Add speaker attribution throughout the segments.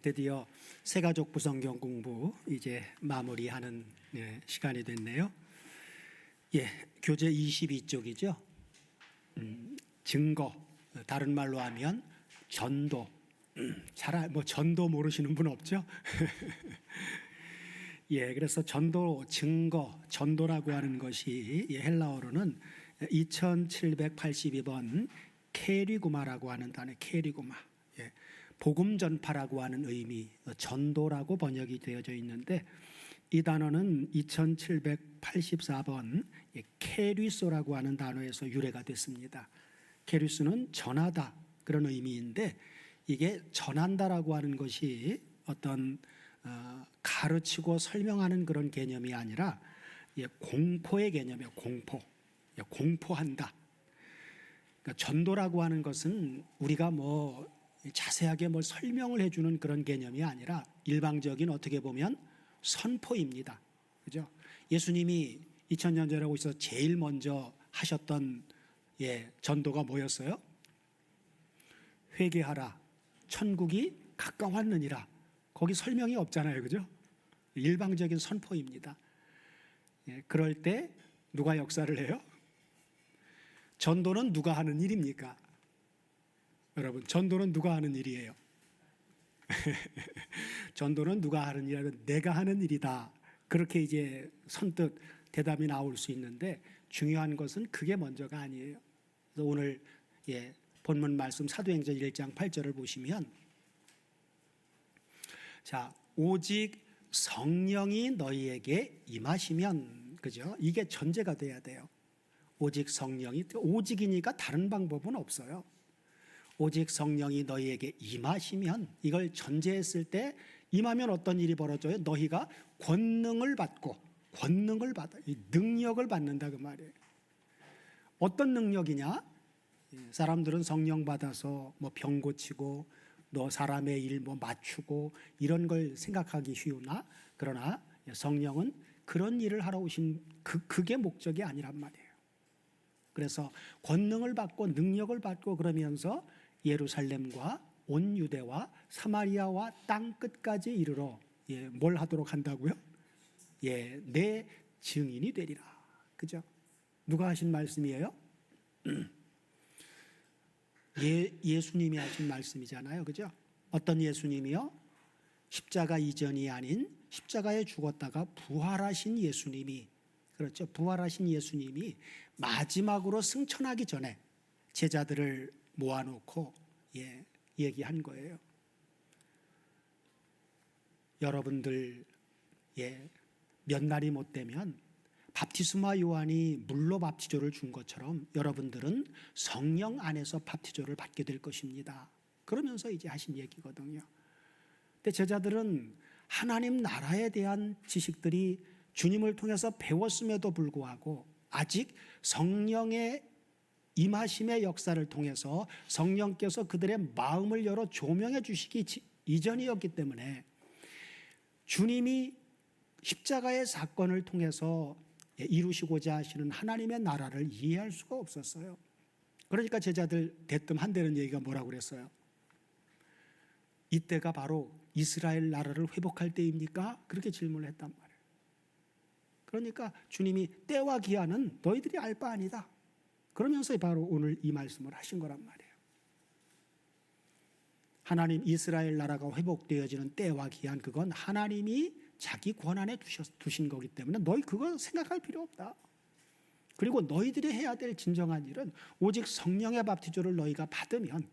Speaker 1: 드디어 새가족 부성경 공부 이제 마무리하는 시간이 됐네요. 교재 22쪽이죠. 증거, 다른 말로 하면 전도. 전도 모르시는 분 없죠? 그래서 전도, 증거, 전도라고 하는 것이 헬라어로는 2782번 케리구마라고 하는 단어, 케리구마. 복음 전파라고 하는 의미, 전도라고 번역이 되어져 있는데 이 단어는 2784번 케리소라고 하는 단어에서 유래가 됐습니다. 케리소는 전하다 그런 의미인데 이게 전한다라고 하는 것이 어떤 가르치고 설명하는 그런 개념이 아니라 공포의 개념이에요. 공포한다. 그러니까 전도라고 하는 것은 우리가 자세하게 설명을 해주는 그런 개념이 아니라 일방적인 어떻게 보면 선포입니다. 그죠? 예수님이 2000년 전에 오셔서 제일 먼저 하셨던 전도가 뭐였어요? 회개하라. 천국이 가까웠느니라. 거기 설명이 없잖아요. 그죠? 일방적인 선포입니다. 그럴 때 누가 역사를 해요? 전도는 누가 하는 일입니까? 여러분, 전도는 누가 하는 일이에요? 전도는 누가 하는 일이라 내가 하는 일이다. 그렇게 이제 선뜻 대답이 나올 수 있는데 중요한 것은 그게 먼저가 아니에요. 그래서 오늘 본문 말씀 사도행전 1장 8절을 보시면 오직 성령이 너희에게 임하시면, 그죠? 이게 전제가 돼야 돼요. 오직 성령이, 오직이니까 다른 방법은 없어요. 오직 성령이 너희에게 임하시면, 이걸 전제했을 때 임하면 어떤 일이 벌어져요? 너희가 권능을 받아, 이 능력을 받는다 그 말이에요. 어떤 능력이냐? 사람들은 성령 받아서 병 고치고 너 사람의 일 맞추고 이런 걸 생각하기 쉬우나, 그러나 성령은 그런 일을 하러 오신 그게 목적이 아니란 말이에요. 그래서 권능을 받고 능력을 받고 그러면서 예루살렘과 온 유대와 사마리아와 땅 끝까지 이르러 뭘 하도록 한다고요? 내 증인이 되리라. 그죠? 누가 하신 말씀이에요? 예수님이 하신 말씀이잖아요. 그죠? 어떤 예수님이요? 십자가 이전이 아닌 십자가에 죽었다가 부활하신 예수님이, 그렇죠? 부활하신 예수님이 마지막으로 승천하기 전에 제자들을 모아놓고 얘기한 거예요. 여러분들 몇 날이 못 되면 밥티스마 요한이 물로 밥티조를 준 것처럼 여러분들은 성령 안에서 밥티조를 받게 될 것입니다. 그러면서 이제 하신 얘기거든요. 근데 제자들은 하나님 나라에 대한 지식들이 주님을 통해서 배웠음에도 불구하고 아직 성령의 임하심의 역사를 통해서 성령께서 그들의 마음을 열어 조명해 주시기 이전이었기 때문에 주님이 십자가의 사건을 통해서 이루시고자 하시는 하나님의 나라를 이해할 수가 없었어요. 그러니까 제자들 대뜸 한다는 얘기가 뭐라고 그랬어요? 이때가 바로 이스라엘 나라를 회복할 때입니까? 그렇게 질문을 했단 말이에요. 그러니까 주님이 때와 기한은 너희들이 알 바 아니다. 그러면서 바로 오늘 이 말씀을 하신 거란 말이에요. 하나님 이스라엘 나라가 회복되어지는 때와 기한, 그건 하나님이 자기 권한에 두신 거기 때문에 너희 그거 생각할 필요 없다. 그리고 너희들이 해야 될 진정한 일은 오직 성령의 밥티조를 너희가 받으면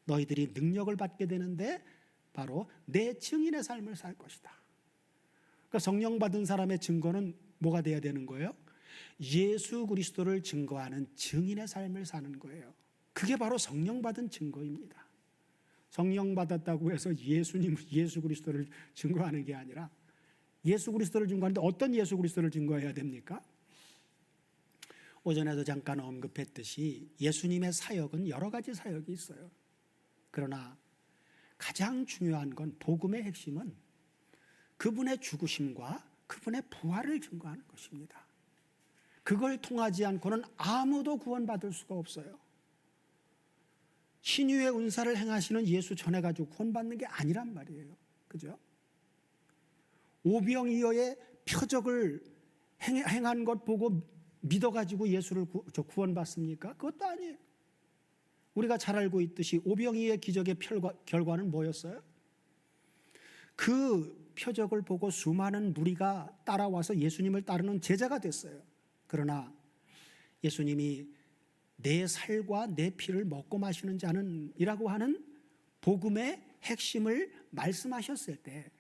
Speaker 1: 너희들이 능력을 받게 되는데 바로 내 증인의 삶을 살 것이다. 그러니까 성령 받은 사람의 증거는 뭐가 돼야 되는 거예요? 예수 그리스도를 증거하는 증인의 삶을 사는 거예요. 그게 바로 성령 받은 증거입니다. 성령 받았다고 해서 예수 그리스도를 증거하는 게 아니라 예수 그리스도를 증거하는데 어떤 예수 그리스도를 증거해야 됩니까? 오전에도 잠깐 언급했듯이 예수님의 사역은 여러 가지 사역이 있어요. 그러나 가장 중요한 건 복음의 핵심은 그분의 죽으심과 그분의 부활을 증거하는 것입니다. 그걸 통하지 않고는 아무도 구원받을 수가 없어요. 신유의 은사를 행하시는 예수 전해가지고 구원받는 게 아니란 말이에요. 그죠? 오병이어의 표적을 행한 것 보고 믿어가지고 예수를 구원받습니까? 그것도 아니에요. 우리가 잘 알고 있듯이 오병이어의 기적의 결과는 뭐였어요? 그 표적을 보고 수많은 무리가 따라와서 예수님을 따르는 제자가 됐어요. 그러나 예수님이 내 살과 내 피를 먹고 마시는 자는 이라고 하는 복음의 핵심을 말씀하셨을 때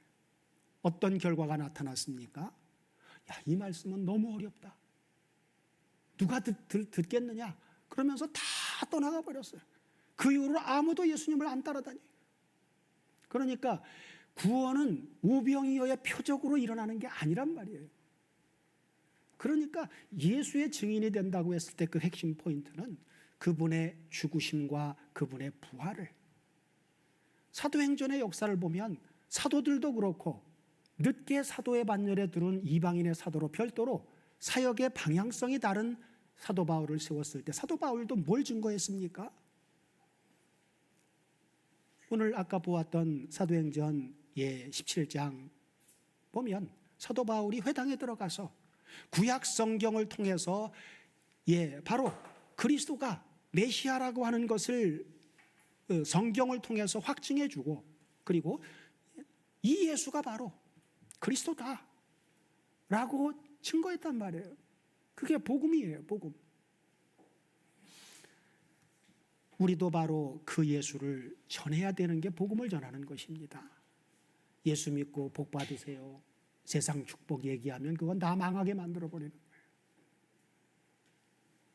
Speaker 1: 어떤 결과가 나타났습니까? 야, 이 말씀은 너무 어렵다. 누가 듣겠느냐? 그러면서 다 떠나가 버렸어요. 그 이후로 아무도 예수님을 안 따라다녀요. 그러니까 구원은 오병이어의 표적으로 일어나는 게 아니란 말이에요. 그러니까 예수의 증인이 된다고 했을 때 그 핵심 포인트는 그분의 죽으심과 그분의 부활을, 사도행전의 역사를 보면 사도들도 그렇고 늦게 사도의 반열에 들은 이방인의 사도로 별도로 사역의 방향성이 다른 사도 바울을 세웠을 때 사도 바울도 뭘 증거했습니까? 오늘 아까 보았던 사도행전 17장 보면 사도 바울이 회당에 들어가서 구약 성경을 통해서 바로 그리스도가 메시아라고 하는 것을 성경을 통해서 확증해 주고, 그리고 이 예수가 바로 그리스도다 라고 증거했단 말이에요. 그게 복음이에요. 복음. 우리도 바로 그 예수를 전해야 되는 게 복음을 전하는 것입니다. 예수 믿고 복 받으세요, 세상 축복 얘기하면 그건 다 망하게 만들어버리는 거예요.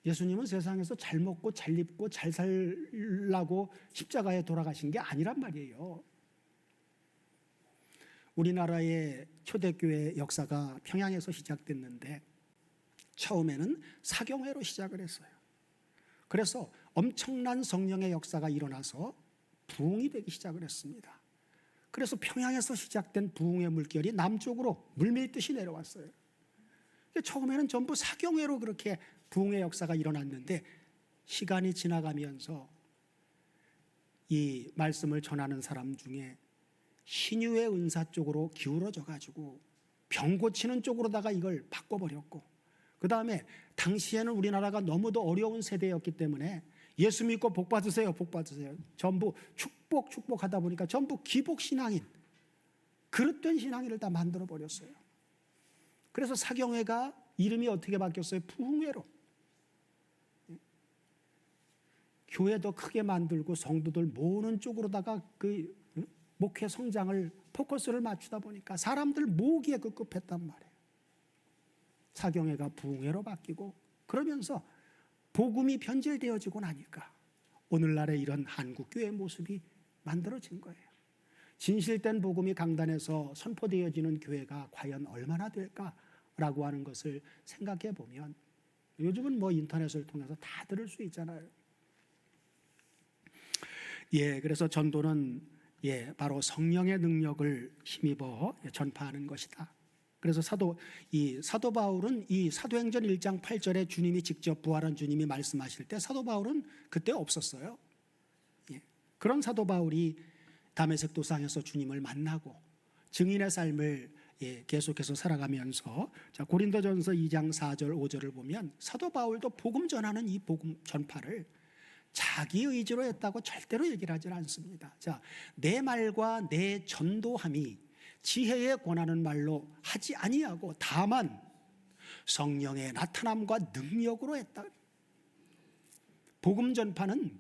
Speaker 1: 예수님은 세상에서 잘 먹고 잘 입고 잘 살라고 십자가에 돌아가신 게 아니란 말이에요. 우리나라의 초대교회 역사가 평양에서 시작됐는데 처음에는 사경회로 시작을 했어요. 그래서 엄청난 성령의 역사가 일어나서 부흥이 되기 시작을 했습니다. 그래서 평양에서 시작된 부흥의 물결이 남쪽으로 물밀듯이 내려왔어요. 처음에는 전부 사경회로 그렇게 부흥의 역사가 일어났는데 시간이 지나가면서 이 말씀을 전하는 사람 중에 신유의 은사 쪽으로 기울어져 가지고 병 고치는 쪽으로다가 이걸 바꿔버렸고, 그 다음에 당시에는 우리나라가 너무도 어려운 세대였기 때문에 예수 믿고 복 받으세요, 복 받으세요, 전부 축복하다 보니까 전부 기복신앙인, 그릇된 신앙인을 다 만들어버렸어요. 그래서 사경회가 이름이 어떻게 바뀌었어요? 부흥회로. 교회도 크게 만들고 성도들 모으는 쪽으로다가 그 목회 성장을 포커스를 맞추다 보니까 사람들 모으기에 급급했단 말이에요. 사경회가 부흥회로 바뀌고 그러면서 복음이 변질되어지고 나니까 오늘날의 이런 한국교회의 모습이 만들어진 거예요. 진실된 복음이 강단에서 선포되어지는 교회가 과연 얼마나 될까라고 하는 것을 생각해 보면 요즘은 뭐 인터넷을 통해서 다 들을 수 있잖아요. 그래서 전도는 바로 성령의 능력을 힘입어 전파하는 것이다. 그래서 사도 바울은 이 사도행전 1장 8절에 주님이 직접 부활한 주님이 말씀하실 때 사도 바울은 그때 없었어요. 그런 사도 바울이 다메섹 도상에서 주님을 만나고 증인의 삶을 계속해서 살아가면서 고린도전서 2장 4절 5절을 보면 사도 바울도 복음 전하는 이 복음 전파를 자기 의지로 했다고 절대로 얘기를 하지 않습니다. 내 말과 내 전도함이 지혜에 권하는 말로 하지 아니하고 다만 성령의 나타남과 능력으로 했다. 복음 전파는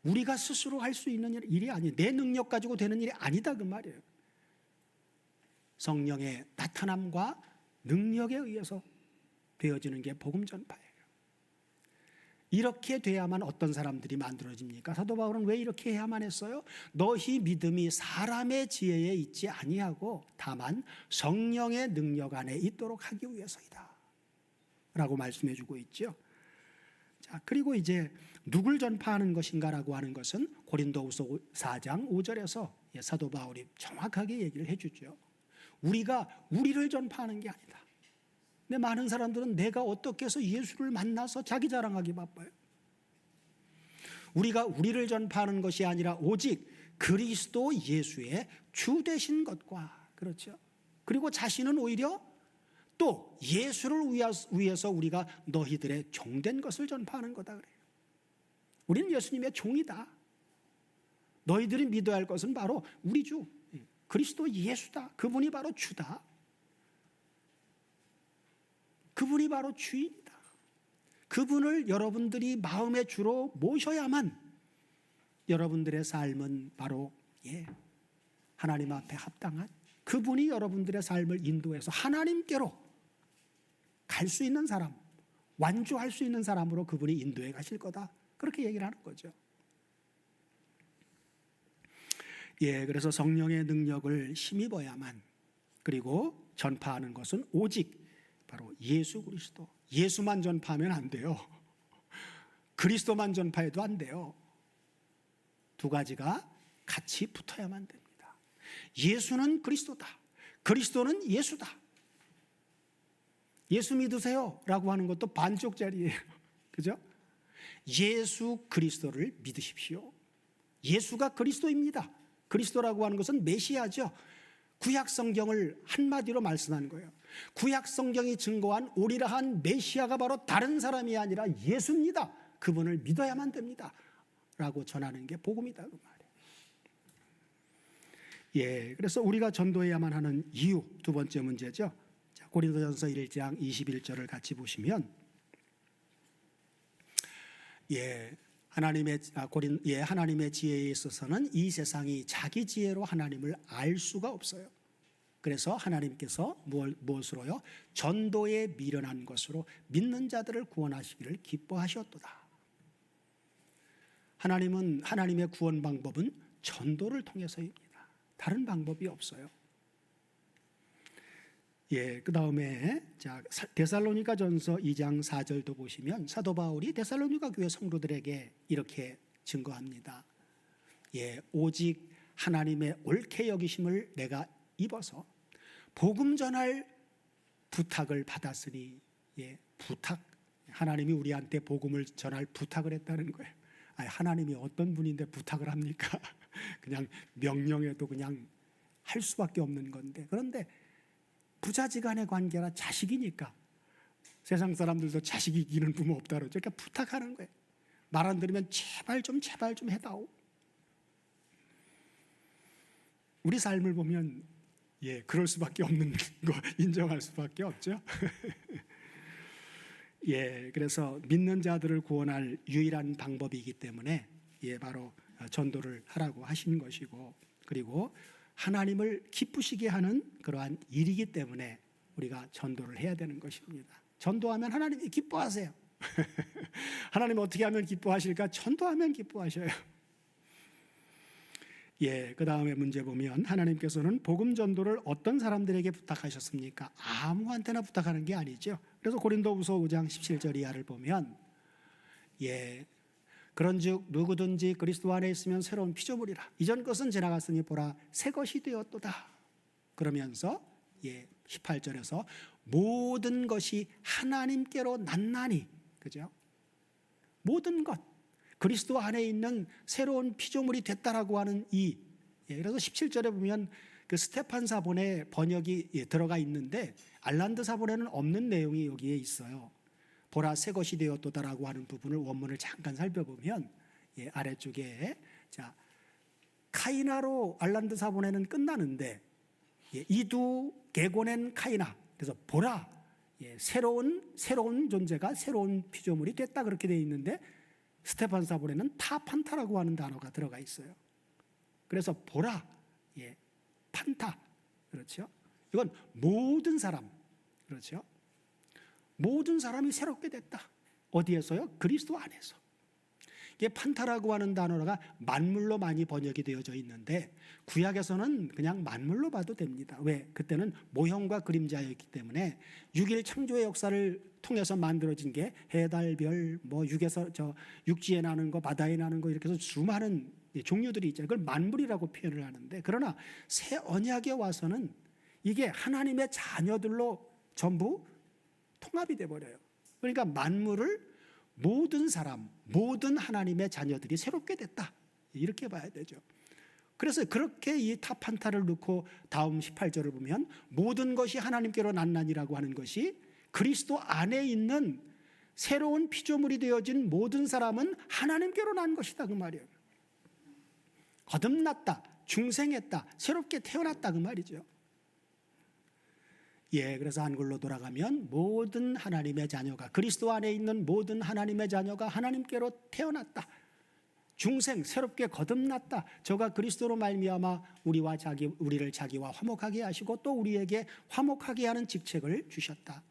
Speaker 1: 우리가 스스로 할 수 있는 일이 아니에요. 내 능력 가지고 되는 일이 아니다 그 말이에요. 성령의 나타남과 능력에 의해서 되어지는 게 복음 전파예요. 이렇게 돼야만 어떤 사람들이 만들어집니까? 사도 바울은 왜 이렇게 해야만 했어요? 너희 믿음이 사람의 지혜에 있지 아니하고 다만 성령의 능력 안에 있도록 하기 위해서이다 라고 말씀해 주고 있죠. 그리고 이제 누굴 전파하는 것인가라고 하는 것은 고린도후서 4장 5절에서 사도 바울이 정확하게 얘기를 해주죠. 우리가 우리를 전파하는 게 아니다. 근데 많은 사람들은 내가 어떻게 해서 예수를 만나서 자기 자랑하기 바빠요. 우리가 우리를 전파하는 것이 아니라 오직 그리스도 예수의 주 되신 것과, 그렇죠. 그리고 자신은 오히려 또 예수를 위해서 우리가 너희들의 종된 것을 전파하는 거다 그래요. 우리는 예수님의 종이다. 너희들이 믿어야 할 것은 바로 우리 주 그리스도 예수다. 그분이 바로 주다. 그분이 바로 주인이다. 그분을 여러분들이 마음의 주로 모셔야만 여러분들의 삶은 바로 하나님 앞에 합당한, 그분이 여러분들의 삶을 인도해서 하나님께로 갈 수 있는 사람, 완주할 수 있는 사람으로 그분이 인도해 가실 거다. 그렇게 얘기를 하는 거죠. 그래서 성령의 능력을 힘입어야만, 그리고 전파하는 것은 오직 바로 예수 그리스도. 예수만 전파하면 안 돼요. 그리스도만 전파해도 안 돼요. 두 가지가 같이 붙어야만 됩니다. 예수는 그리스도다. 그리스도는 예수다. 예수 믿으세요 라고 하는 것도 반쪽짜리예요. 그죠? 예수 그리스도를 믿으십시오. 예수가 그리스도입니다. 그리스도라고 하는 것은 메시아죠. 구약 성경을 한마디로 말씀하는 거예요. 구약 성경이 증거한 오리라한 메시아가 바로 다른 사람이 아니라 예수입니다. 그분을 믿어야만 됩니다 라고 전하는 게 복음이다 그 말이에요. 그래서 우리가 전도해야만 하는 이유, 두 번째 문제죠. 자, 고린도전서 1장 21절을 같이 보시면 하나님의 지혜에 있어서는 이 세상이 자기 지혜로 하나님을 알 수가 없어요. 그래서 하나님께서 무엇으로요? 전도에 미련한 것으로 믿는 자들을 구원하시기를 기뻐하셨도다. 하나님의 구원 방법은 전도를 통해서입니다. 다른 방법이 없어요. 그 다음에 데살로니가전서 2장 4절도 보시면 사도 바울이 데살로니가 교회 성도들에게 이렇게 증거합니다. 오직 하나님의 옳게 여기심을 내가 입어서 복음 전할 부탁을 받았으니, 부탁, 하나님이 우리한테 복음을 전할 부탁을 했다는 거예요. 하나님이 어떤 분인데 부탁을 합니까? 그냥 명령해도 그냥 할 수밖에 없는 건데, 그런데 부자지간의 관계라 자식이니까, 세상 사람들도 자식 이기는 부모 없다 그러죠. 그러니까 부탁하는 거예요. 말 안 들으면 제발 좀 해다오. 우리 삶을 보면 그럴 수밖에 없는 거 인정할 수밖에 없죠. 그래서 믿는 자들을 구원할 유일한 방법이기 때문에 바로 전도를 하라고 하신 것이고, 그리고 하나님을 기쁘시게 하는 그러한 일이기 때문에 우리가 전도를 해야 되는 것입니다. 전도하면 하나님이 기뻐하세요. 하나님 어떻게 하면 기뻐하실까? 전도하면 기뻐하셔요. 그 다음에 문제 보면 하나님께서는 복음 전도를 어떤 사람들에게 부탁하셨습니까? 아무한테나 부탁하는 게 아니죠. 그래서 고린도후서 5장 17절 이하를 보면 그런즉 누구든지 그리스도 안에 있으면 새로운 피조물이라. 이전 것은 지나갔으니 보라 새 것이 되었도다. 그러면서 18절에서 모든 것이 하나님께로 났나니, 그죠? 모든 것, 그리스도 안에 있는 새로운 피조물이 됐다라고 하는 그래서 17절에 보면 그 스테판 사본의 번역이 들어가 있는데 알란드 사본에는 없는 내용이 여기에 있어요. 보라 새 것이 되었도다라고 하는 부분을 원문을 잠깐 살펴보면 아래쪽에 카이나로 알란드 사본에는 끝나는데 이두 게고넨 카이나, 그래서 보라 새로운 존재가 새로운 피조물이 됐다 그렇게 되어 있는데 스테판 사본에는 타판타라고 하는 단어가 들어가 있어요. 그래서 보라, 판타, 그렇죠? 이건 모든 사람, 그렇죠? 모든 사람이 새롭게 됐다. 어디에서요? 그리스도 안에서. 이게 판타라고 하는 단어가 만물로 많이 번역이 되어져 있는데 구약에서는 그냥 만물로 봐도 됩니다. 왜? 그때는 모형과 그림자였기 때문에 6일 창조의 역사를 통해서 만들어진 게 해달, 별, 육에서 육지에 나는 거, 바다에 나는 거 이렇게 해서 수많은 종류들이 있잖아요. 그걸 만물이라고 표현을 하는데, 그러나 새 언약에 와서는 이게 하나님의 자녀들로 전부 통합이 돼 버려요. 그러니까 만물을 모든 사람, 모든 하나님의 자녀들이 새롭게 됐다. 이렇게 봐야 되죠. 그래서 그렇게 이 타판타를 넣고 다음 18절을 보면 모든 것이 하나님께로 난나니라고 하는 것이 그리스도 안에 있는 새로운 피조물이 되어진 모든 사람은 하나님께로 난 것이다 그 말이에요. 거듭났다, 중생했다, 새롭게 태어났다 그 말이죠. 그래서 한글로 돌아가면 모든 하나님의 자녀가, 그리스도 안에 있는 모든 하나님의 자녀가 하나님께로 태어났다. 중생, 새롭게 거듭났다. 저가 그리스도로 말미암아 우리를 자기와 화목하게 하시고 또 우리에게 화목하게 하는 직책을 주셨다.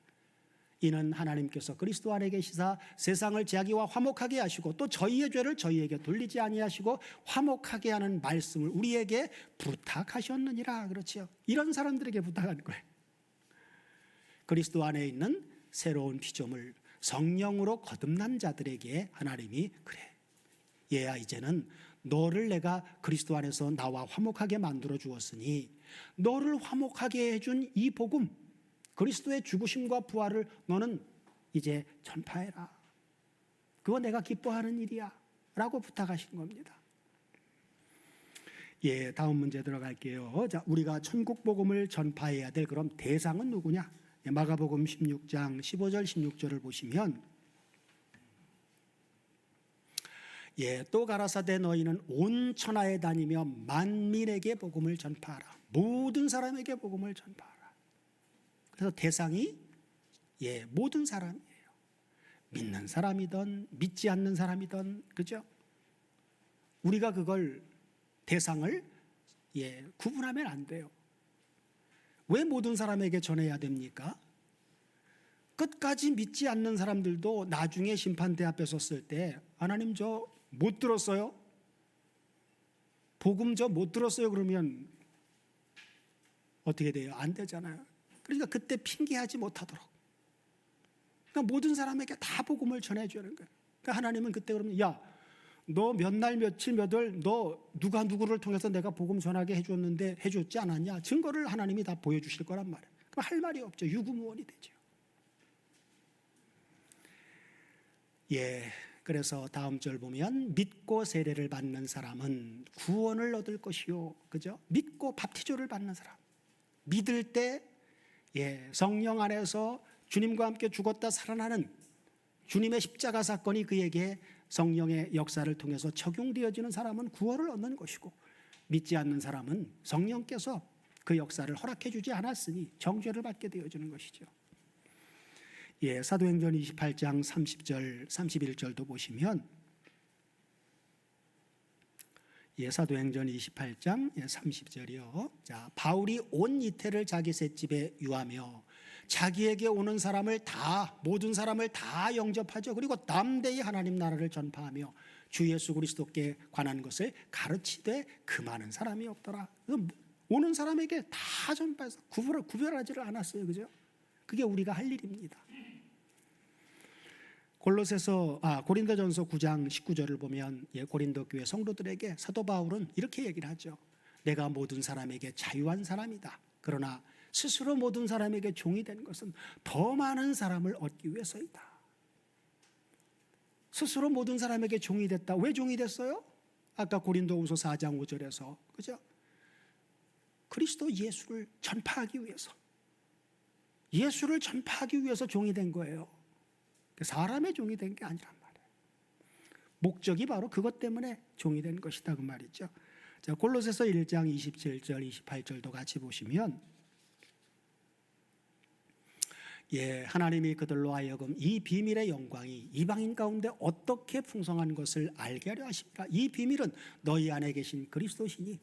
Speaker 1: 이는 하나님께서 그리스도 안에 계시사 세상을 자기와 화목하게 하시고 또 저희의 죄를 저희에게 돌리지 아니하시고 화목하게 하는 말씀을 우리에게 부탁하셨느니라. 그렇지요. 이런 사람들에게 부탁한 거예요. 그리스도 안에 있는 새로운 피조물, 성령으로 거듭난 자들에게 하나님이 그래, 얘야 이제는 너를 내가 그리스도 안에서 나와 화목하게 만들어 주었으니 너를 화목하게 해준 이 복음, 그리스도의 죽으심과 부활을 너는 이제 전파해라. 그거 내가 기뻐하는 일이야 라고 부탁하신 겁니다. 다음 문제 들어갈게요. 자, 우리가 천국 복음을 전파해야 될 그럼 대상은 누구냐? 마가복음 16장 15절 16절을 보시면 또 가라사대 너희는 온 천하에 다니며 만민에게 복음을 전파하라. 모든 사람에게 복음을 전파하라. 그래서 대상이 모든 사람이에요. 믿는 사람이든 믿지 않는 사람이든, 그죠? 우리가 그걸 대상을 구분하면 안 돼요. 왜 모든 사람에게 전해야 됩니까? 끝까지 믿지 않는 사람들도 나중에 심판대 앞에 섰을 때 하나님 저 못 들었어요? 복음 저 못 들었어요? 그러면 어떻게 돼요? 안 되잖아요. 그러니까 그때 핑계하지 못하도록, 그러니까 모든 사람에게 다 복음을 전해주는 거예요. 그러니까 하나님은 그때 그러면 야, 너 몇 날 며칠 몇 월 너 누가 누구를 통해서 내가 복음 전하게 해줬는데 해줬지 않았냐? 증거를 하나님이 다 보여주실 거란 말이에요. 그럼 할 말이 없죠. 유구무원이 되죠. 그래서 다음 절 보면 믿고 세례를 받는 사람은 구원을 얻을 것이요, 그죠? 믿고 밥티조를 받는 사람, 믿을 때 성령 안에서 주님과 함께 죽었다 살아나는 주님의 십자가 사건이 그에게 성령의 역사를 통해서 적용되어지는 사람은 구원을 얻는 것이고, 믿지 않는 사람은 성령께서 그 역사를 허락해 주지 않았으니 정죄를 받게 되어지는 것이죠. 사도행전 28장 30절 31절도 보시면 사도행전 28장 30절이요. 자, 바울이 온 이태를 자기 셋집에 유하며 자기에게 오는 사람을 다, 모든 사람을 다 영접하죠. 그리고 담대히 하나님 나라를 전파하며 주 예수 그리스도께 관한 것을 가르치되 금하는 사람이 없더라. 오는 사람에게 다 전파해서 구별하지를 않았어요. 그죠? 그게 우리가 할 일입니다. 고린도전서 9장 19절을 보면 고린도 교회 성도들에게 사도 바울은 이렇게 얘기를 하죠. 내가 모든 사람에게 자유한 사람이다. 그러나 스스로 모든 사람에게 종이 된 것은 더 많은 사람을 얻기 위해서이다. 스스로 모든 사람에게 종이 됐다. 왜 종이 됐어요? 아까 고린도후서 4장 5절에서, 그죠? 그리스도 예수를 전파하기 위해서, 예수를 전파하기 위해서 종이 된 거예요. 사람의 종이 된 게 아니란 말이에요. 목적이 바로 그것 때문에 종이 된 것이다 그 말이죠. 자, 골로새서 1장 27절 28절도 같이 보시면 하나님이 그들로 하여금 이 비밀의 영광이 이방인 가운데 어떻게 풍성한 것을 알게 하려 하십니까? 이 비밀은 너희 안에 계신 그리스도시니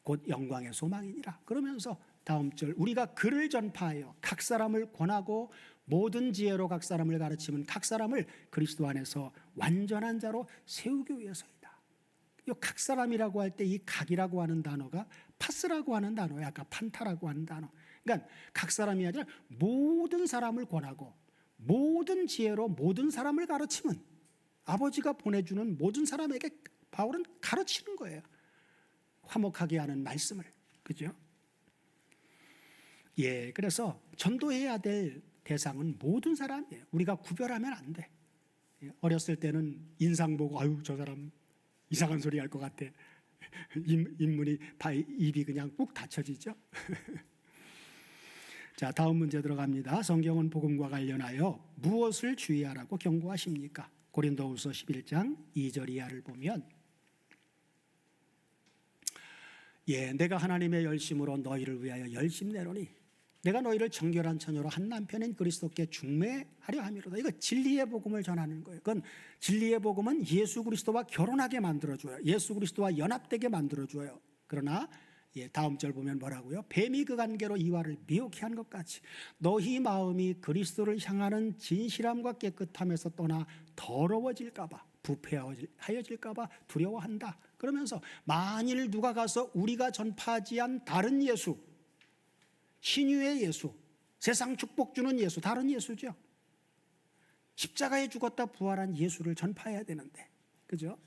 Speaker 1: 곧 영광의 소망이니라. 그러면서 다음 절, 우리가 그를 전파하여 각 사람을 권하고 모든 지혜로 각 사람을 가르치면 각 사람을 그리스도 안에서 완전한 자로 세우기 위해서이다. 이 각 사람이라고 할 때 이 각이라고 하는 단어가 파스라고 하는 단어야. 아까 판타라고 하는 단어. 그러니까 각 사람이 아니라 모든 사람을 권하고 모든 지혜로 모든 사람을 가르치면 아버지가 보내주는 모든 사람에게 바울은 가르치는 거예요. 화목하게 하는 말씀을. 그죠? 그래서 전도해야 될 대상은 모든 사람이에요. 우리가 구별하면 안 돼. 어렸을 때는 인상 보고 아유 저 사람 이상한 소리 할 것 같아. 인물이 입이 그냥 꾹 닫혀지죠. 자, 다음 문제 들어갑니다. 성경은 복음과 관련하여 무엇을 주의하라고 경고하십니까? 고린도후서 11장 2절 이하를 보면 내가 하나님의 열심으로 너희를 위하여 열심내노니 내가 너희를 정결한 처녀로 한 남편인 그리스도께 중매하려 함이로다. 이거 진리의 복음을 전하는 거예요. 그건 진리의 복음은 예수 그리스도와 결혼하게 만들어줘요. 예수 그리스도와 연합되게 만들어줘요. 그러나 다음 절 보면 뭐라고요? 뱀이 그 관계로 이와를 미혹해 한 것 같이 너희 마음이 그리스도를 향하는 진실함과 깨끗함에서 떠나 더러워질까 봐 부패하여질까 봐 두려워한다. 그러면서 만일 누가 가서 우리가 전파하지 않은 다른 예수, 신유의 예수, 세상 축복 주는 예수, 다른 예수죠. 십자가에 죽었다 부활한 예수를 전파해야 되는데, 그죠?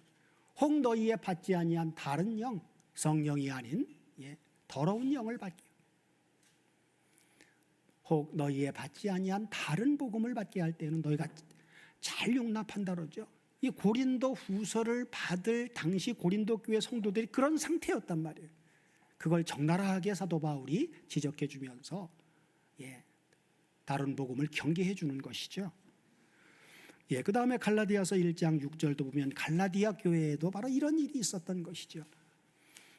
Speaker 1: 혹 너희에 받지 아니한 다른 영, 성령이 아닌 더러운 영을 받게, 혹 너희에 받지 아니한 다른 복음을 받게 할 때는 너희가 잘 용납한다 그러죠. 이 고린도 후서를 받을 당시 고린도 교회 성도들이 그런 상태였단 말이에요. 그걸 적나라하게 사도 바울이 지적해 주면서 다른 복음을 경계해 주는 것이죠. 그 다음에 갈라디아서 1장 6절도 보면 갈라디아 교회에도 바로 이런 일이 있었던 것이죠.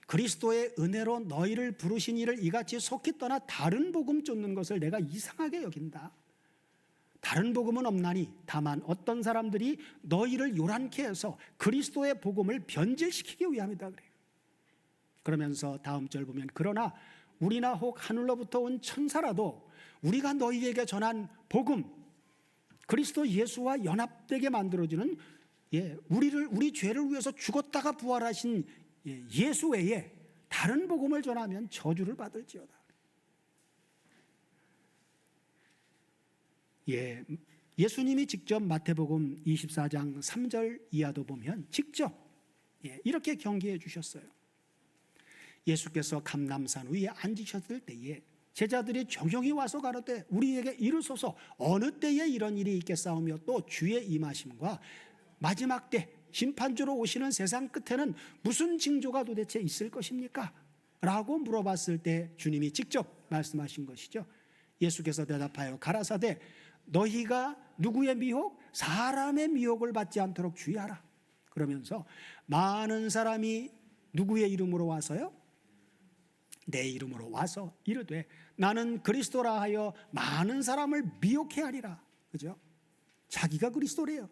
Speaker 1: 그리스도의 은혜로 너희를 부르신 이를 이같이 속히 떠나 다른 복음 쫓는 것을 내가 이상하게 여긴다. 다른 복음은 없나니 다만 어떤 사람들이 너희를 요란케 해서 그리스도의 복음을 변질시키기 위함이다 그래요. 그러면서 다음 절 보면 그러나 우리나 혹 하늘로부터 온 천사라도 우리가 너희에게 전한 복음, 그리스도 예수와 연합되게 만들어주는 우리 죄를 위해서 죽었다가 부활하신 예수 외에 다른 복음을 전하면 저주를 받을지어다. 예수님이 직접 마태복음 24장 3절 이하도 보면 직접 이렇게 경계해 주셨어요. 예수께서 감람산 위에 앉으셨을 때에 제자들이 조용히 와서 가로되 우리에게 이르소서 어느 때에 이런 일이 있겠사오며 또 주의 임하심과 마지막 때 심판주로 오시는 세상 끝에는 무슨 징조가 도대체 있을 것입니까? 라고 물어봤을 때 주님이 직접 말씀하신 것이죠. 예수께서 대답하여 가라사대 너희가 누구의 미혹? 사람의 미혹을 받지 않도록 주의하라. 그러면서 많은 사람이 누구의 이름으로 와서요? 내 이름으로 와서 이르되 나는 그리스도라 하여 많은 사람을 미혹해 하리라. 그죠? 자기가 그리스도래요.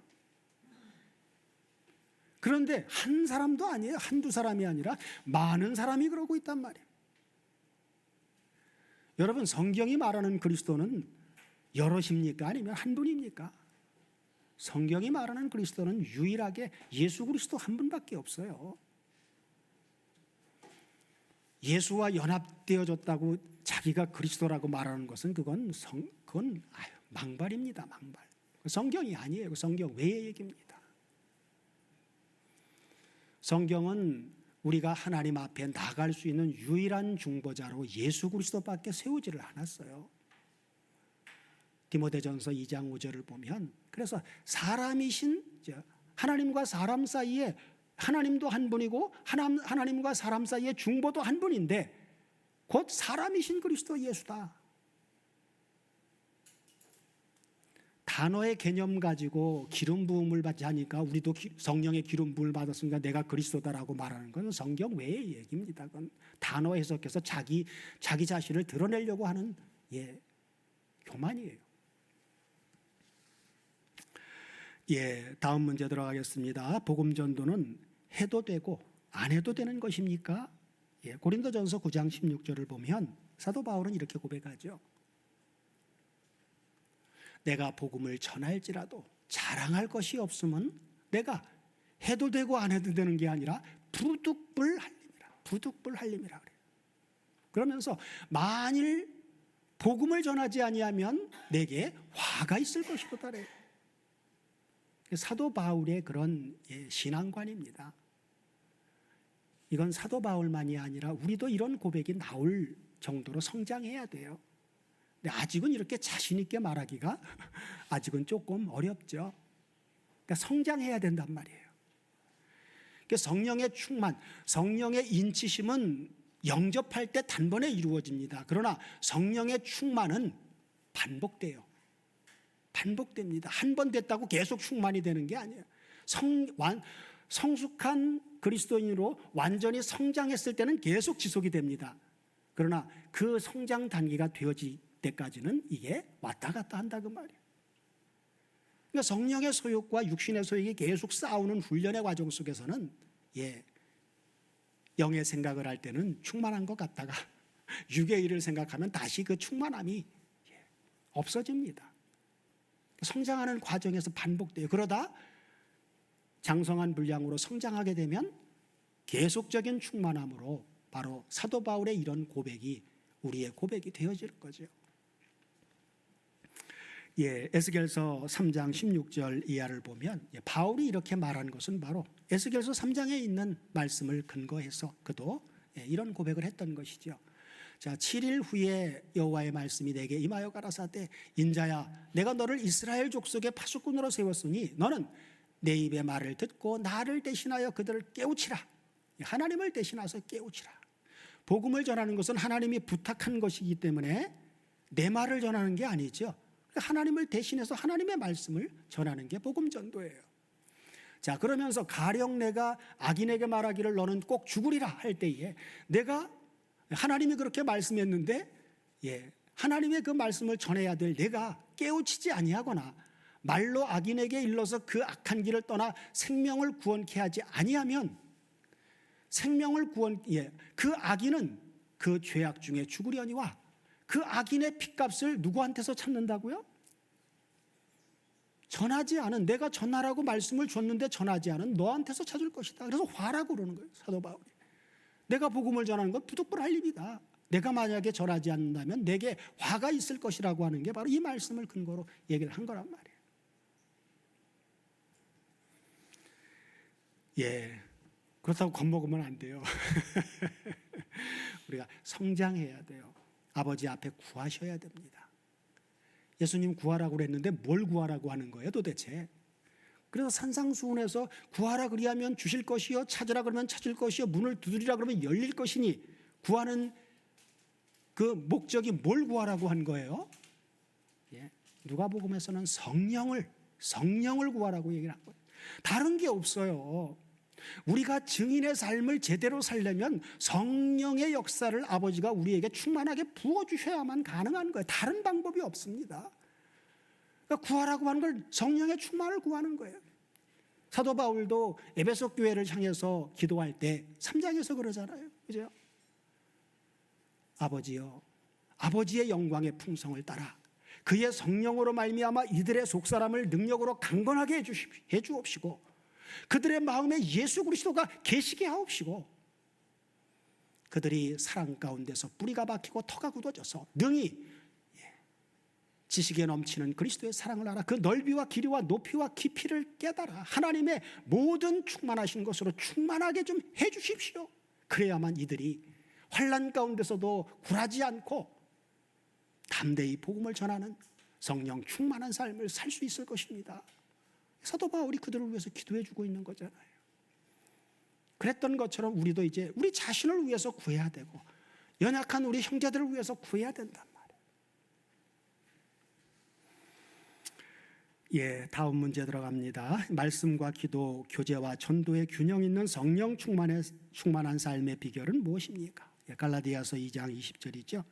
Speaker 1: 그런데 한 사람도 아니에요. 한두 사람이 아니라 많은 사람이 그러고 있단 말이에요. 여러분, 성경이 말하는 그리스도는 여럿입니까? 아니면 한 분입니까? 성경이 말하는 그리스도는 유일하게 예수 그리스도 한 분밖에 없어요. 예수와 연합되어졌다고 자기가 그리스도라고 말하는 것은 그건 망발입니다. 망발. 성경이 아니에요. 성경 외의 얘기입니다. 성경은 우리가 하나님 앞에 나갈 수 있는 유일한 중보자로 예수 그리스도밖에 세우지를 않았어요. 디모데전서 2장 5절을 보면 그래서 사람이신 하나님과 사람 사이에 하나님도 한 분이고 하나님과 사람 사이에 중보도 한 분인데 곧 사람이신 그리스도 예수다. 단어의 개념 가지고 기름 부음을 받지 하니까 우리도 성령의 기름 부음을 받았으니까 내가 그리스도다라고 말하는 건 성경 외의 얘기입니다. 그건 단어 해석해서 자기 자신을 드러내려고 하는 교만이에요. 다음 문제 들어가겠습니다. 복음 전도는 해도 되고 안 해도 되는 것입니까? 고린도전서 9장 16절을 보면 사도 바울은 이렇게 고백하죠. 내가 복음을 전할지라도 자랑할 것이 없으면 내가 해도 되고 안 해도 되는 게 아니라 부득불할림이라 그래요. 그러면서 만일 복음을 전하지 아니하면 내게 화가 있을 것이로다 그래요. 사도 바울의 그런 신앙관입니다. 이건 사도 바울만이 아니라 우리도 이런 고백이 나올 정도로 성장해야 돼요. 근데 아직은 이렇게 자신 있게 말하기가 아직은 조금 어렵죠. 그러니까 성장해야 된단 말이에요. 그러니까 성령의 충만, 성령의 인치심은 영접할 때 단번에 이루어집니다. 그러나 성령의 충만은 반복돼요. 반복됩니다. 한 번 됐다고 계속 충만이 되는 게 아니에요. 성숙한 그리스도인으로 완전히 성장했을 때는 계속 지속이 됩니다. 그러나 그 성장 단계가 되어질 때까지는 이게 왔다 갔다 한다 그 말이에요. 그러니까 성령의 소욕과 육신의 소욕이 계속 싸우는 훈련의 과정 속에서는 영의 생각을 할 때는 충만한 것 같다가 육의 일을 생각하면 다시 그 충만함이 없어집니다. 성장하는 과정에서 반복돼요. 그러다 장성한 분량으로 성장하게 되면 계속적인 충만함으로 바로 사도 바울의 이런 고백이 우리의 고백이 되어질 거죠. 에스겔서 3장 16절 이하를 보면 바울이 이렇게 말한 것은 바로 에스겔서 3장에 있는 말씀을 근거해서 그도 이런 고백을 했던 것이죠. 자, 7일 후에 여호와의 말씀이 내게 임하여 가라사대 인자야 내가 너를 이스라엘 족속의 파수꾼으로 세웠으니 너는 내 입의 말을 듣고 나를 대신하여 그들을 깨우치라. 하나님을 대신해서 깨우치라. 복음을 전하는 것은 하나님이 부탁한 것이기 때문에 내 말을 전하는 게 아니죠. 하나님을 대신해서 하나님의 말씀을 전하는 게 복음 전도예요. 자, 그러면서 가령 내가 악인에게 말하기를 너는 꼭 죽으리라 할 때에 내가 하나님이 그렇게 말씀했는데 하나님의 그 말씀을 전해야 될 내가 깨우치지 아니하거나 말로 악인에게 일러서 그 악한 길을 떠나 생명을 구원케 하지 아니하면 그 악인은 그 죄악 중에 죽으려니와 그 악인의 핏값을 누구한테서 찾는다고요? 전하지 않은, 내가 전하라고 말씀을 줬는데 전하지 않은 너한테서 찾을 것이다. 그래서 화라고 그러는 거예요, 사도 바울이. 내가 복음을 전하는 건 부득불할 일이다. 내가 만약에 전하지 않는다면 내게 화가 있을 것이라고 하는 게 바로 이 말씀을 근거로 얘기를 한 거란 말이에요. 그렇다고 겁먹으면 안 돼요. 우리가 성장해야 돼요. 아버지 앞에 구하셔야 됩니다. 예수님 구하라고 그랬는데 뭘 구하라고 하는 거예요 도대체? 그래서 산상수훈에서 구하라 그리하면 주실 것이요 찾으라 그러면 찾을 것이요 문을 두드리라 그러면 열릴 것이니 구하는 그 목적이 뭘 구하라고 한 거예요? 누가복음에서는 성령을 구하라고 얘기를 한 거예요. 다른 게 없어요. 우리가 증인의 삶을 제대로 살려면 성령의 역사를 아버지가 우리에게 충만하게 부어주셔야만 가능한 거예요. 다른 방법이 없습니다. 그러니까 구하라고 하는 걸 성령의 충만을 구하는 거예요. 사도 바울도 에베소 교회를 향해서 기도할 때 3장에서 그러잖아요. 그죠? 아버지여, 아버지의 영광의 풍성을 따라 그의 성령으로 말미암아 이들의 속사람을 능력으로 강건하게 해주옵시고 그들의 마음에 예수 그리스도가 계시게 하옵시고 그들이 사랑 가운데서 뿌리가 박히고 터가 굳어져서 능히 지식에 넘치는 그리스도의 사랑을 알아 그 넓이와 길이와 높이와 깊이를 깨달아 하나님의 모든 충만하신 것으로 충만하게 좀 해주십시오. 그래야만 이들이 환난 가운데서도 굴하지 않고 담대히 복음을 전하는 성령 충만한 삶을 살 수 있을 것입니다. 사도 바울이 그들을 위해서 기도해 주고 있는 거잖아요. 그랬던 것처럼 우리도 이제 우리 자신을 위해서 구해야 되고 연약한 우리 형제들을 위해서 구해야 된단 말이에요. 다음 문제 들어갑니다. 말씀과 기도, 교제와 전도의 균형 있는 성령 충만한 삶의 비결은 무엇입니까? 갈라디아서 2장 20절이죠.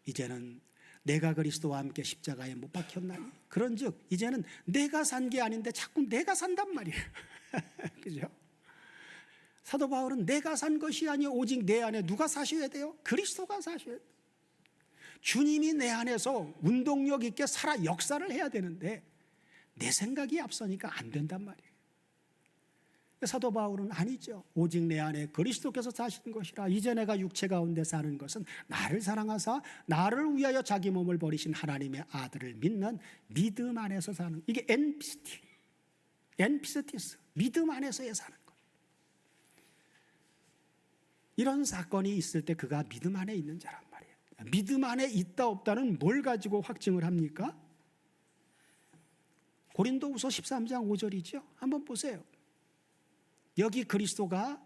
Speaker 1: 이제는 내가 그리스도와 함께 십자가에 못 박혔나니 그런즉 이제는 내가 산 게 아닌데 자꾸 내가 산단 말이에요. 그죠? 사도 바울은 내가 산 것이 아니요 오직 내 안에 누가 사셔야 돼요? 그리스도가 사셔야 돼요. 주님이 내 안에서 운동력 있게 살아 역사를 해야 되는데 내 생각이 앞서니까 안 된단 말이에요. 사도 바울은 아니죠. 오직 내 안에 그리스도께서 사시는 것이라 이제 내가 육체 가운데 사는 것은 나를 사랑하사 나를 위하여 자기 몸을 버리신 하나님의 아들을 믿는 믿음 안에서 사는 이게 엔피스티스 믿음 안에서의 사는 것. 이런 사건이 있을 때 그가 믿음 안에 있는 자란 말이에요. 믿음 안에 있다 없다는 뭘 가지고 확증을 합니까? 고린도후서 13장 5절이죠. 한번 보세요. 여기 그리스도가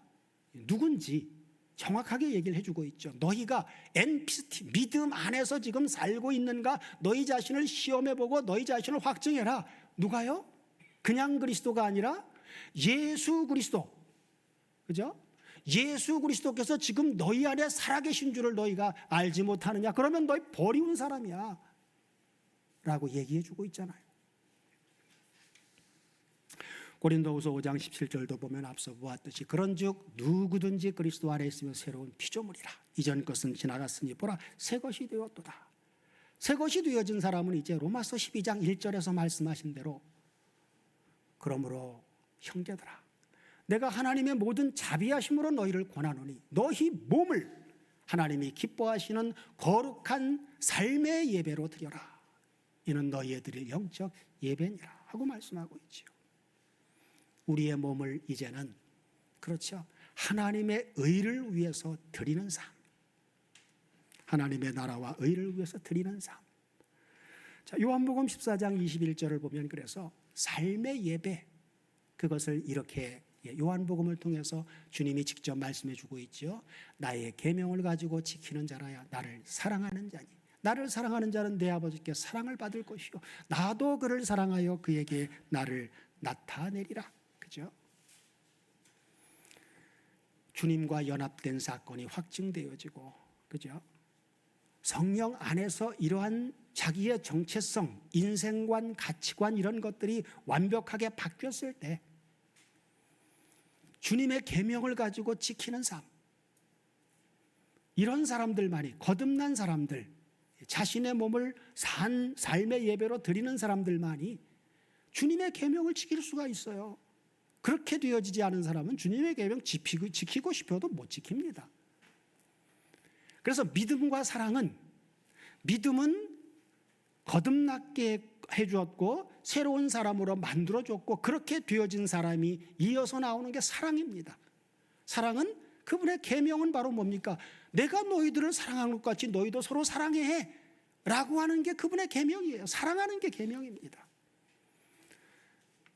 Speaker 1: 누군지 정확하게 얘기를 해주고 있죠. 너희가 NPT 믿음 안에서 지금 살고 있는가? 너희 자신을 시험해보고 너희 자신을 확증해라. 누가요? 그냥 그리스도가 아니라 예수 그리스도. 그죠? 예수 그리스도께서 지금 너희 안에 살아계신 줄을 너희가 알지 못하느냐? 그러면 너희 버리운 사람이야 라고 얘기해주고 있잖아요. 고린도후서 5장 17절도 보면 앞서 보았듯이 그런즉 누구든지 그리스도 안에 있으면 새로운 피조물이라. 이전 것은 지나갔으니 보라 새 것이 되었도다. 새 것이 되어진 사람은 이제 로마서 12장 1절에서 말씀하신 대로 그러므로 형제들아 내가 하나님의 모든 자비하심으로 너희를 권하노니 너희 몸을 하나님이 기뻐하시는 거룩한 삶의 예배로 드려라. 이는 너희의 드릴 영적 예배니라 하고 말씀하고 있죠. 우리의 몸을 이제는 그렇죠. 하나님의 의를 위해서 드리는 삶. 하나님의 나라와 의를 위해서 드리는 삶. 자, 요한복음 14장 21절을 보면 그래서 삶의 예배 그것을 이렇게 요한복음을 통해서 주님이 직접 말씀해 주고 있죠. 나의 계명을 가지고 지키는 자라야 나를 사랑하는 자니 나를 사랑하는 자는 내 아버지께 사랑을 받을 것이요 나도 그를 사랑하여 그에게 나를 나타내리라. 그죠? 주님과 연합된 사건이 확증되어지고 그죠? 성령 안에서 이러한 자기의 정체성, 인생관, 가치관 이런 것들이 완벽하게 바뀌었을 때 주님의 계명을 가지고 지키는 삶 이런 사람들만이 거듭난 사람들 자신의 몸을 삶의 예배로 드리는 사람들만이 주님의 계명을 지킬 수가 있어요. 그렇게 되어지지 않은 사람은 주님의 계명 지키고 싶어도 못 지킵니다. 그래서 믿음과 사랑은 믿음은 거듭나게 해주었고 새로운 사람으로 만들어줬고 그렇게 되어진 사람이 이어서 나오는 게 사랑입니다. 사랑은 그분의 계명은 바로 뭡니까? 내가 너희들을 사랑하는 것 같이 너희도 서로 사랑해 라고 하는 게 그분의 계명이에요. 사랑하는 게 계명입니다.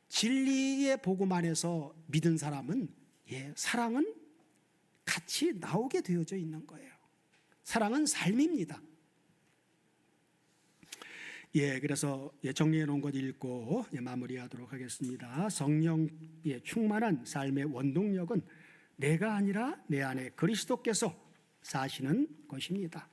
Speaker 1: 진리의 복음 안에서 믿은 사람은 사랑은 같이 나오게 되어져 있는 거예요. 사랑은 삶입니다. 그래서 정리해 놓은 것 읽고 마무리하도록 하겠습니다. 성령 충만한 삶의 원동력은 내가 아니라 내 안에 그리스도께서 사시는 것입니다.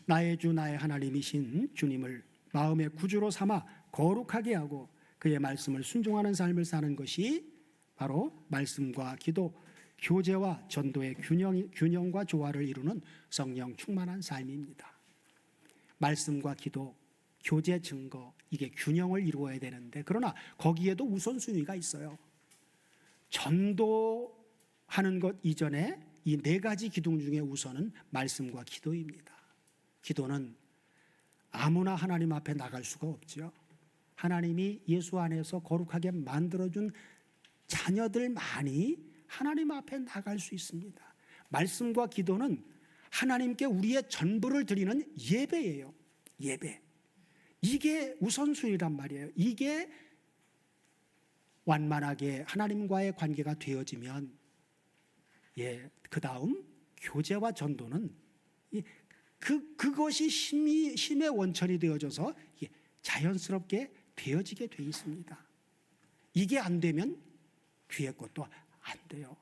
Speaker 1: 나의 주 나의 하나님이신 주님을 마음의 구주로 삼아 거룩하게 하고 그의 말씀을 순종하는 삶을 사는 것이 바로 말씀과 기도, 교제와 전도의 균형과 조화를 이루는 성령 충만한 삶입니다. 말씀과 기도, 교제, 증거 이게 균형을 이루어야 되는데 그러나 거기에도 우선순위가 있어요. 전도하는 것 이전에 이 네 가지 기둥 중에 우선은 말씀과 기도입니다. 기도는 아무나 하나님 앞에 나갈 수가 없죠. 하나님이 예수 안에서 거룩하게 만들어준 자녀들만이 하나님 앞에 나갈 수 있습니다. 말씀과 기도는 하나님께 우리의 전부를 드리는 예배예요. 예배. 이게 우선순위란 말이에요. 이게 완만하게 하나님과의 관계가 되어지면 그 다음 교제와 전도는 그것이 힘의 원천이 되어져서 자연스럽게 되어지게 돼 있습니다. 이게 안 되면 뒤에 것도 안 돼요.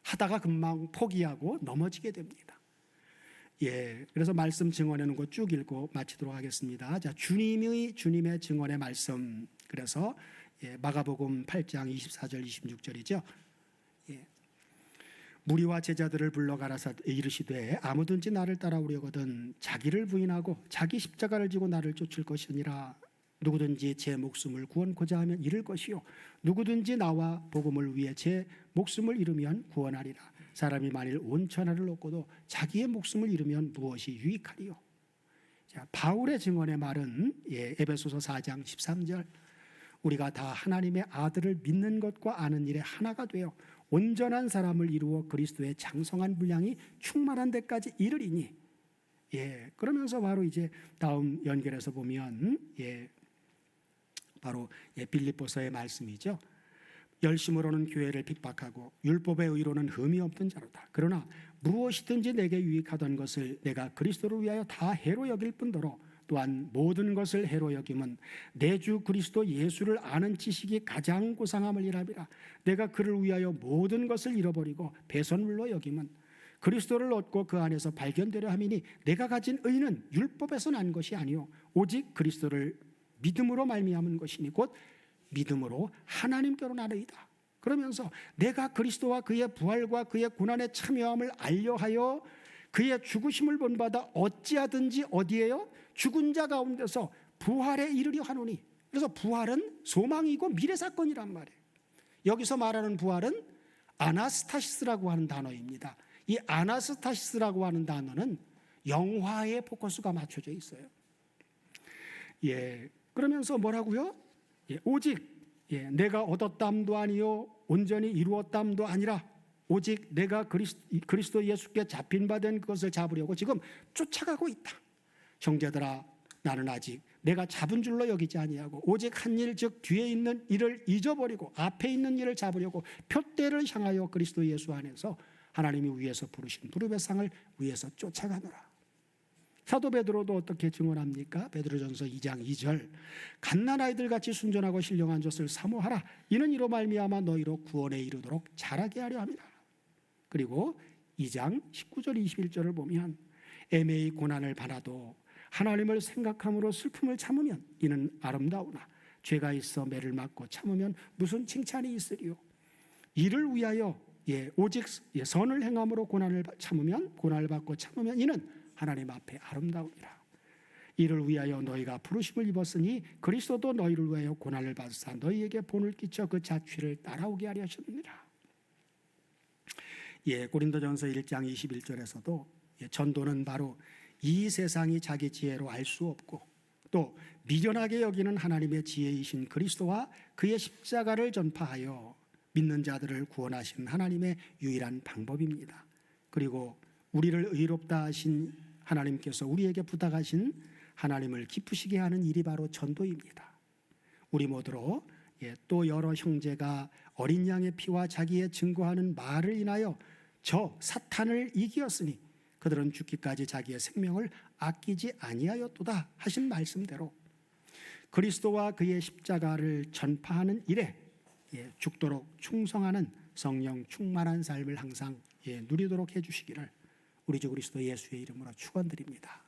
Speaker 1: 하다가 금방 포기하고 넘어지게 됩니다. 그래서 말씀 증언해 놓은 거 쭉 읽고 마치도록 하겠습니다. 자, 주님의 증언의 말씀. 그래서 마가복음 8장 24절 26절이죠. 무리와 제자들을 불러 가라사 이르시되 아무든지 나를 따라오려거든 자기를 부인하고 자기 십자가를 지고 나를 쫓을 것이니라. 누구든지 제 목숨을 구원코자 하면 잃을 것이요 누구든지 나와 복음을 위해 제 목숨을 잃으면 구원하리라. 사람이 만일 온 천하를 얻고도 자기의 목숨을 잃으면 무엇이 유익하리요. 자, 바울의 증언의 말은 에베소서 4장 13절 우리가 다 하나님의 아들을 믿는 것과 아는 일에 하나가 되어 온전한 사람을 이루어 그리스도의 장성한 분량이 충만한 데까지 이르리니. 그러면서 바로 이제 다음 연결해서 보면 바로 빌립보서의 말씀이죠. 열심으로는 교회를 핍박하고 율법의 의로는 흠이 없던 자로다. 그러나 무엇이든지 내게 유익하던 것을 내가 그리스도를 위하여 다 해로 여길 뿐더러 또한 모든 것을 해로 여김은 내 주 그리스도 예수를 아는 지식이 가장 고상함을 이라비라. 내가 그를 위하여 모든 것을 잃어버리고 배설물로 여김은 그리스도를 얻고 그 안에서 발견되려 함이니 내가 가진 의는 율법에서 난 것이 아니요 오직 그리스도를 믿음으로 말미암은 것이니 곧 믿음으로 하나님께로 나르이다. 그러면서 내가 그리스도와 그의 부활과 그의 고난에 참여함을 알려하여 그의 죽으심을 본받아 어찌하든지 어디에요? 죽은 자 가운데서 부활에 이르려 하노니. 그래서 부활은 소망이고 미래 사건이란 말이에요. 여기서 말하는 부활은 아나스타시스라고 하는 단어입니다. 이 아나스타시스라고 하는 단어는 영화에 포커스가 맞춰져 있어요. 그러면서 뭐라고요? 오직 내가 얻었담도 아니요 온전히 이루었담도 아니라 오직 내가 그리스도 예수께 잡힌 바 된 그것을 잡으려고 지금 쫓아가고 있다. 형제들아 나는 아직 내가 잡은 줄로 여기지 아니하고 오직 한 일 즉 뒤에 있는 일을 잊어버리고 앞에 있는 일을 잡으려고 표대를 향하여 그리스도 예수 안에서 하나님이 위에서 부르신 부름의 상을 위에서 쫓아가노라. 사도 베드로도 어떻게 증언합니까? 베드로전서 2장 2절 갓난아이들 같이 순전하고 신령한 젖을 사모하라. 이는 이로 말미암아 너희로 구원에 이르도록 자라게 하려 함이라. 그리고 2장 19절 21절을 보면 애매히 고난을 받아도 하나님을 생각함으로 슬픔을 참으면 이는 아름다우나 죄가 있어 매를 맞고 참으면 무슨 칭찬이 있으리요. 이를 위하여 오직 선을 행함으로 고난을 받고 참으면 이는 하나님 앞에 아름다우니라. 이를 위하여 너희가 부르심을 입었으니 그리스도도 너희를 위하여 고난을 받으사 너희에게 본을 끼쳐 그 자취를 따라오게 하려 하셨느니라. 고린도전서 1장 21절에서도 전도는 바로 이 세상이 자기 지혜로 알 수 없고 또 미련하게 여기는 하나님의 지혜이신 그리스도와 그의 십자가를 전파하여 믿는 자들을 구원하신 하나님의 유일한 방법입니다. 그리고 우리를 의롭다 하신 하나님께서 우리에게 부탁하신 하나님을 기쁘시게 하는 일이 바로 전도입니다. 우리 모두로 또 여러 형제가 어린 양의 피와 자기의 증거하는 말을 인하여 저 사탄을 이기었으니 그들은 죽기까지 자기의 생명을 아끼지 아니하였도다 하신 말씀대로 그리스도와 그의 십자가를 전파하는 일에 죽도록 충성하는 성령 충만한 삶을 항상 누리도록 해주시기를 우리 주 그리스도 예수의 이름으로 축원드립니다.